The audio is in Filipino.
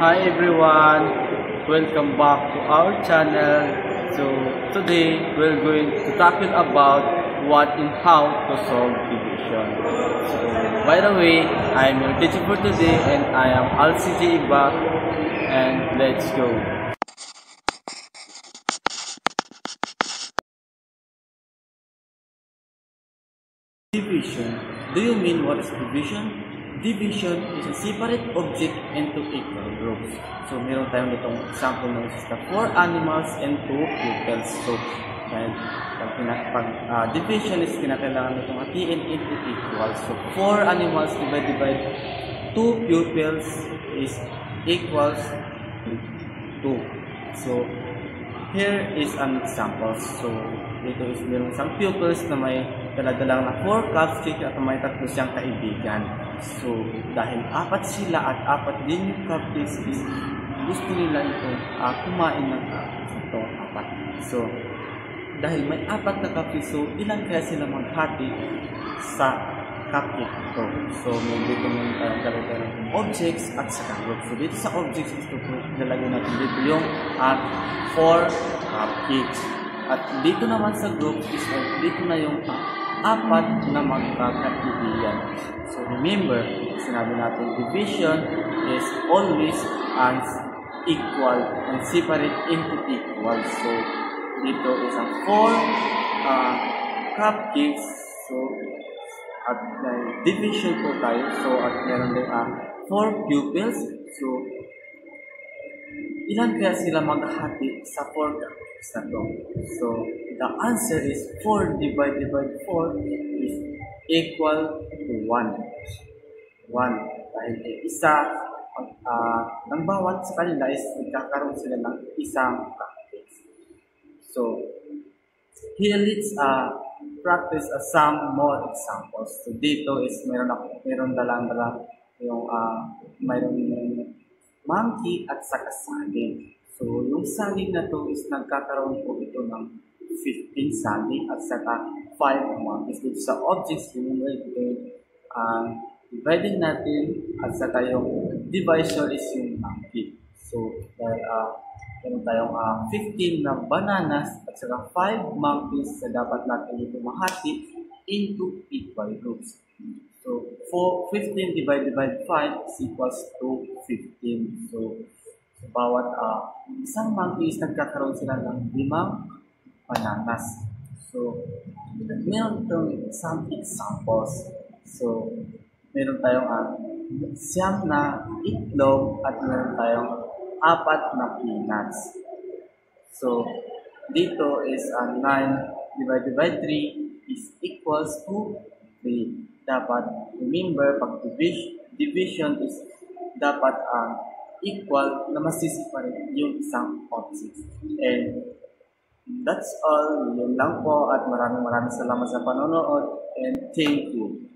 Hi everyone, welcome back to our channel. So today we're going to tackle about what and how to solve division. So by the way, I'm your teacher for today and I am LCJ Iba, and let's go. Division. Do you mean what is division? Division is a separate object into equal groups. So, meron tayong itong example ng isa 4 animals and 2 pupils. So, and division is kinakailangan itong hatiin into equal. So, 4 animals divided by 2 pupils is equals to 2. So, here is an example. So, dito is meron isang pupils na may daladalang na 4 cupcakes at may 3 siyang kaibigan. So, dahil 4 sila at 4 din yung cupcakes is gusto nila ito kumain ng cupcakes. Ito, 4. So, dahil may 4 na cupcakes, so ilan kaya sila maghati sa cupcake ito? So, may dito naman tayong talaga ng objects at sa group. So, dito sa objects, gusto ko nalagay natin dito yung 4 cupcakes. At dito naman sa group is dito na yung 4 na magkakaibigan. So remember, sinabi natin division is always as equal and separate into equal. So dito is ang 4 cupcakes. So at division po tayo. So at meron din 4 pupils. So ilan kaya sila maghati sa 4 cupcakes na to? So, the answer is 4 divided by 4 is equal to 1. 1. Dahil isa, ng bawat sa kanila is nagkakaroon sila ng isang cupcakes. So, here let's practice some more examples. So, dito is meron dalang yung mayroon monkey at saka saging. So, yung saging na to is nagkakaroon po ito ng 15 saging at saka 5 monkeys. Dito sa objects, dividing natin at saka yung divisor is yung monkey. So, meron tayong 15 na bananas at saka 5 monkeys na dapat natin ito mahati into equal groups. So, 15 divided by 5 is equals to 15. So, sa bawat isang monkey is nagkakaroon sila ng 5 bananas. So, meron itong some examples. So, meron tayong 9 na itlog at meron tayong 4 na peanuts. So, dito is 9 divided by 3 is equals to 3. Dapat, remember, pag division is dapat equal na masisiparin yung isang object. And that's all. Yun lang po at maraming salamat sa panonood and thank you.